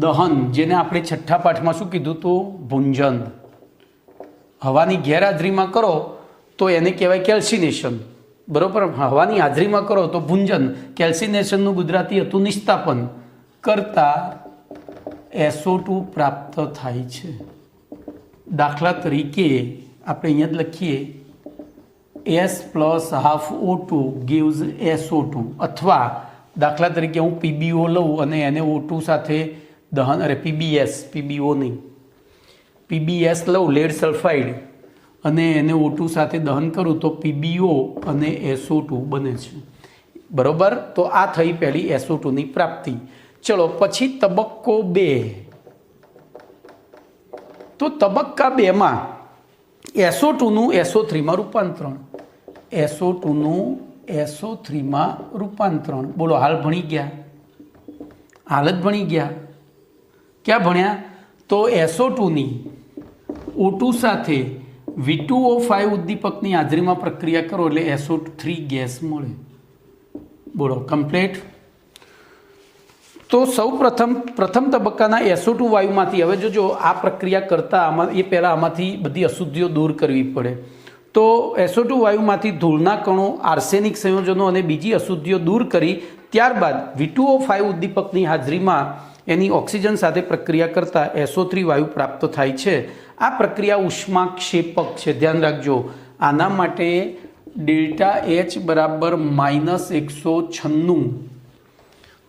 દહન, જેને આપણે છઠ્ઠા પાઠમાં શું કીધું હતું? ભૂંજન. હવાની ગેરહાજરીમાં કરો તો એને કહેવાય કેલ્સિનેશન, બરોબર. હવાની હાજરીમાં કરો તો ભૂંજન. કેલ્સિનેશનનું ગુજરાતી હતું નિસ્તાપન. કરતા SO2 પ્રાપ્ત થાય છે. દાખલા તરીકે આપણે અહીંયા જ લખીએ S + ½ O2 gives SO2, અથવા દાખલા તરીકે હું PbO લઉં અને એને O2 સાથે દહન, PbO નહીં, PbS લઉં, લેડ સલ્ફાઇડ, અને એને O2 સાથે દહન કરું તો PbO અને SO2 બને છે, બરોબર. તો આ થઈ પહેલી SO2ની પ્રાપ્તિ. ચલો પછી તબક્કો 2. તો તબક્કા 2માં SO2નું SO3માં રૂપાંતરણ. SO2નું SO3માં રૂપાંતરણ. બોલો, હાલ ભણી ગયા? હાલ જ ભણી ગયા. ક્યાં ભણ્યા? તો SO2ની O2 સાથે V2O5 ઉદ્દીપકની હાજરીમાં પ્રક્રિયા કરો એટલે SO3 ગેસ મળે. બોલો, કમ્પ્લીટ. તો સૌ પ્રથમ તબક્કાના SO2 વાયુમાંથી, હવે જોજો આ પ્રક્રિયા કરતાં એ પહેલાં આમાંથી બધી અશુદ્ધિઓ દૂર કરવી પડે. તો SO2 વાયુમાંથી ધૂળના કણો, આર્સેનિક સંયોજનો અને બીજી અશુદ્ધિઓ દૂર કરી ત્યારબાદ V2O5 ઉદ્દીપકની હાજરીમાં એની ઓક્સિજન સાથે પ્રક્રિયા કરતાં SO3 વાયુ પ્રાપ્ત થાય છે. આ પ્રક્રિયા ઉષ્માક્ષેપક છે, ધ્યાન રાખજો. આના માટે ΔH બરાબર -196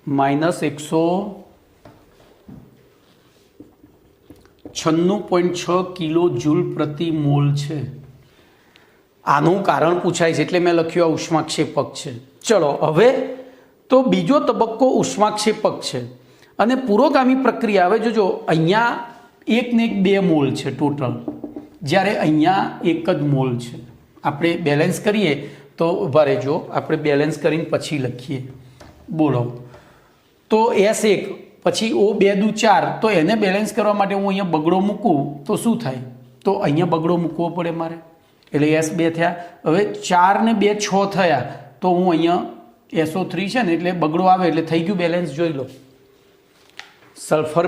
-196.6 કિલો જૂલ પ્રતિ મોલ છે. આનું કારણ પૂછાય છે એટલે મેં લખ્યું આ ઉષ્માક્ષેપક છે. ચલો હવે તો બીજો તબક્કો ઉષ્માક્ષેપક છે અને પુરોગામી પ્રક્રિયા. હવે જોજો, અહીંયા 1 ને 1 2 મોલ છે ટોટલ, જ્યારે અહીંયા 1 જ મોલ છે. આપણે બેલેન્સ કરીએ તો ઊભા રહેજો, આપણે બેલેન્સ કરીને પછી લખીએ. બોલો, તો S1 પછી O2 2 4, તો એને બેલેન્સ કરવા માટે હું અહીંયા બગડો મૂકું તો શું થાય? તો અહીંયા બગડો મૂકવો પડે મારે, એટલે S2 થયા. હવે 4 ને 2 6 થયા, તો હું અહીંયા SO3 છે ને એટલે બગડો આવે એટલે થઈ ગયું બેલેન્સ. જોઈ લો, સલ્ફર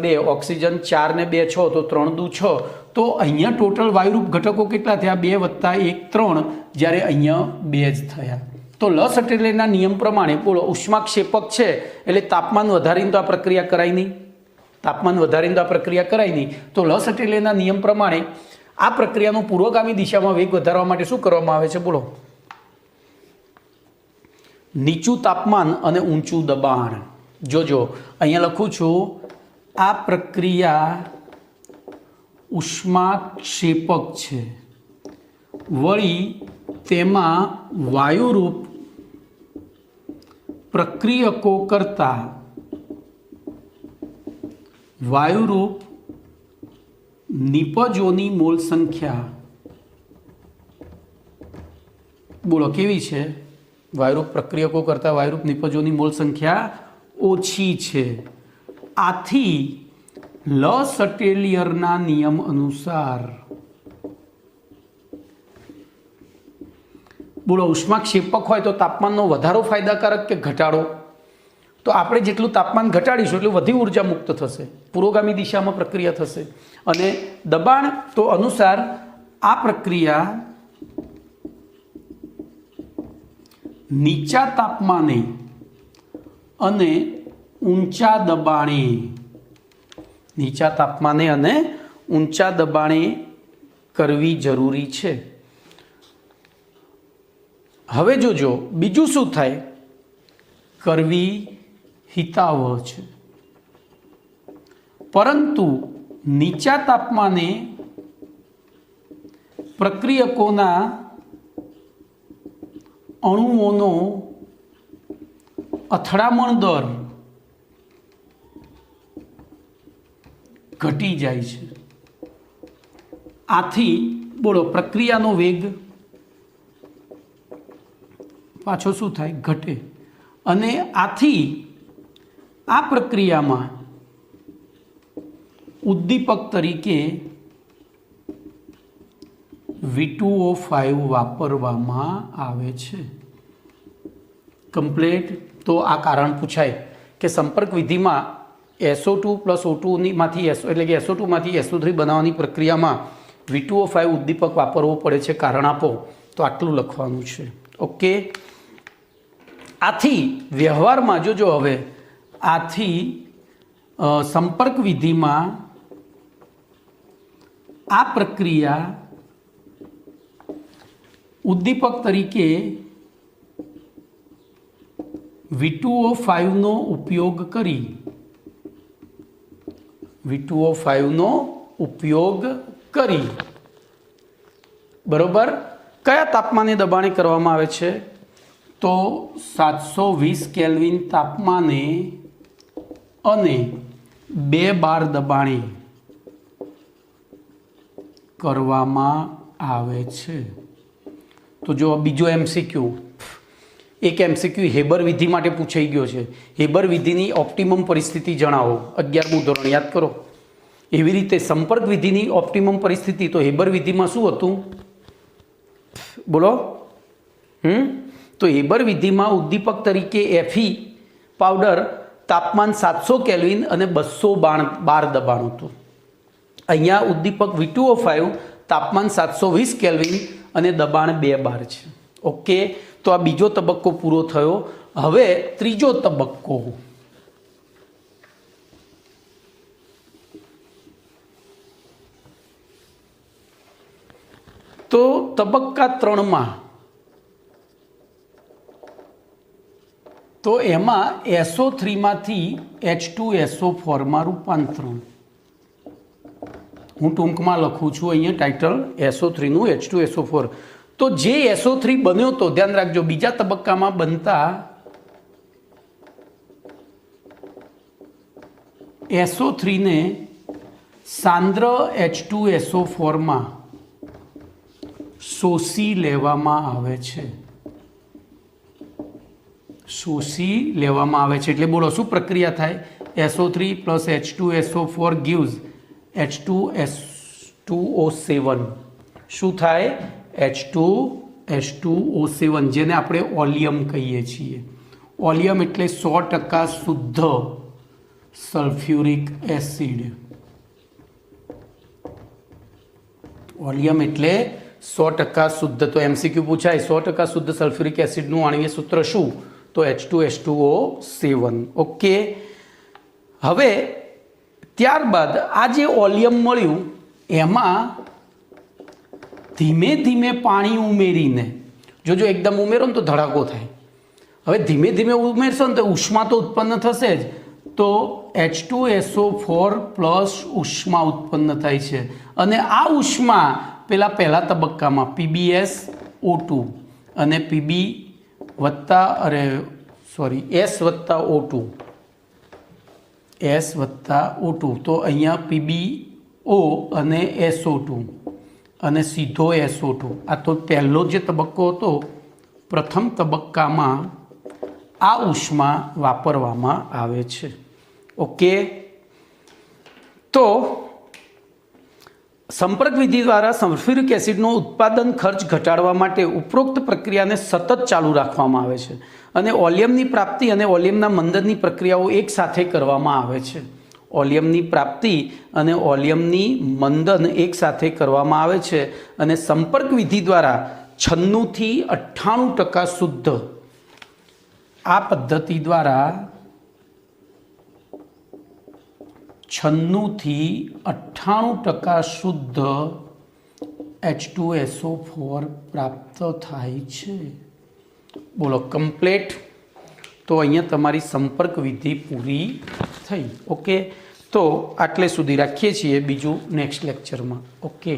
2 ઓક્સિજન 4 ને 2 6, તો 3 દુ 6. તો અહીંયા ટોટલ વાયુરૂપ ઘટકો કેટલા થયા? 2 + 1 3, જ્યારે અહીંયા 2 જ થયા. તો લસટેલેના નિયમ પ્રમાણે, બોલો, ઉષ્માક્ષેપક છે એટલે તાપમાન વધારીને તો આ પ્રક્રિયા કરાય નહીં. તો લસટેલેના નિયમ પ્રમાણે આ પ્રક્રિયાનું પૂર્વગામી દિશામાં વેગ વધારવા માટે શું કરવામાં આવે છે? બોલો, નીચું તાપમાન અને ઊંચું દબાણ. જોજો, અહીંયા લખું છું, આ પ્રક્રિયા ઉષ્માક્ષેપક છે, વળી તેમાં વાયુરૂપ પ્રક્રિયકો કરતા વાયુરૂપ નિપજોની મોલ સંખ્યા, બોલો, કેવી છે? વાયુરૂપ પ્રક્રિયકો કરતા વાયુરૂપ નિપજોની મોલ સંખ્યા ઓછી છે. આથી લસટેલિયરના નિયમ અનુસાર, બોલો, ઉષ્માક્ષેપક હોય તો તાપમાનનો વધારો ફાયદાકારક કે ઘટાડો? તો આપણે જેટલું તાપમાન ઘટાડીશું એટલું વધુ ઉર્જા મુક્ત થશે, પુરોગામી દિશામાં પ્રક્રિયા થશે. અને દબાણ તો અનુસાર આ પ્રક્રિયા નીચા તાપમાને અને ઊંચા દબાણે કરવી જરૂરી છે. હવે જોજો બીજું શું થાય? કરવી હિતાવહ છે, પરંતુ નીચા તાપમાને પ્રક્રિયકોના અણુઓનો અથડામણ દર ઘટી જાય છે. આથી, બોલો, પ્રક્રિયાનો વેગ પાછો શું થાય? ઘટે. અને આથી આ પ્રક્રિયામાં ઉદ્દીપક તરીકે V2O5 વાપરવામાં આવે છે. કમ્પ્લીટ. તો આ કારણ પૂછાય કે સંપર્ક વિધિમાં SO2 પ્લસ O2 માંથી એટલે કે SO2 માંથી SO3 બનાવવાની પ્રક્રિયામાં V2O5 ઉદ્દીપક વાપરવો પડે છે, કારણ આપો. તો આટલું લખવાનું છે. ઓકે. આથી વ્યવહારમાં જોજો હવે, આથી સંપર્ક વિધિમાં આ પ્રક્રિયા ઉદ્દીપક તરીકે V2O5 નો ઉપયોગ કરી બરોબર કયા તાપમાને દબાણે કરવામાં આવે છે? તો 720 કેલ્વિન તાપમાને અને 2 બાર દબાણે કરવામાં આવે છે. તો જો બીજો MCQ, એક MCQ હેબર વિધિ માટે પૂછાઈ ગયો છે. હેબર વિધિની ઓપ્ટિમમ પરિસ્થિતિ જણાવો. 11મું ધોરણ યાદ કરો. એવી રીતે સંપર્ક વિધિની ઓપ્ટિમમ પરિસ્થિતિ, તો હેબર વિધિમાં શું હતું? બોલો. તો હેબર વિધિમાં ઉદ્દીપક તરીકે Fe પાવડર તાપમાન 700 કેલ્વિન અને 212 દબાણ હતું. અહીંયા ઉદ્દીપક V2O5 તાપમાન 720 કેલ્વિન અને દબાણ 2 બાર છે. ઓકે. તો આ બીજો તબક્કો પૂરો થયો. હવે ત્રીજો તબક્કો. તો તબક્કા 3માં તો એમાં SO3 માંથી H2SO4 માં રૂપાંતરણ. હું ટૂંકમાં લખું છું અહીંયા ટાઇટલ SO3 નું H2SO4. તો જે SO3 બન્યો તો ધ્યાન રાખજો, બીજા તબક્કામાં બનતા SO3 ને સાંદ્ર H2SO4 માં શોષી લેવામાં આવે છે. એટલે બોલો શું પ્રક્રિયા થાય? SO3 plus H2SO4 gives H2SO7. શું થાય? H2SO7, જેને આપણે ઓલિયમ કહીએ છીએ. ઓલિયમ એટલે 100% શુદ્ધ સલ્ફ્યુરિક એસિડ. ઓલિયમ એટલે 100% શુદ્ધ. તો MCQ પૂછાય 100% શુદ્ધ સલ્ફ્યુરિક એસિડનું આણ્વીય સૂત્ર શું? તો H2SO7. ઓકે. હવે ત્યારબાદ આ જે ઓલિયમ મળ્યું એમાં ધીમે ધીમે પાણી ઉમેરીને, જો એકદમ ઉમેરો ને તો ધડાકો થાય. હવે ધીમે ધીમે ઉમેરશો ને તો ઉષ્મા તો ઉત્પન્ન થશે જ. તો H2SO4 પ્લસ ઉષ્મા ઉત્પન્ન થાય છે. અને આ ઉષ્મા પહેલા તબક્કામાં PbSO2 અને S વત્તા O2. તો અહીંયા PbO અને SO2 અને સીધો SO2. આ તો પહેલો જે તબક્કો હતો, પ્રથમ તબક્કામાં આ ઉષ્મા વાપરવામાં આવે છે. ઓકે. તો સંપર્ક વિધિ દ્વારા સલ્ફ્યુરિક એસિડનો ઉત્પાદન ખર્ચ ઘટાડવા માટે ઉપરોક્ત પ્રક્રિયાને સતત ચાલુ રાખવામાં આવે છે અને ઓલિયમની પ્રાપ્તિ અને ઓલિયમના મંદનની પ્રક્રિયાઓ એક સાથે કરવામાં આવે છે. ઓલિયમની પ્રાપ્તિ અને ઓલિયમની મંદન એક સાથે કરવામાં આવે છે અને સંપર્ક વિધિ દ્વારા 96 થી 98% શુદ્ધ, આ પદ્ધતિ દ્વારા 96 થી 98% શુદ્ધ H2SO4 પ્રાપ્ત થાય છે. બોલો કમ્પ્લીટ. તો અહીંયા તમારી સંપર્ક વિધિ પૂરી થઈ. ઓકે. તો આટલે સુધી રાખીએ છીએ, બીજું નેક્સ્ટ લેક્ચરમાં. ઓકે.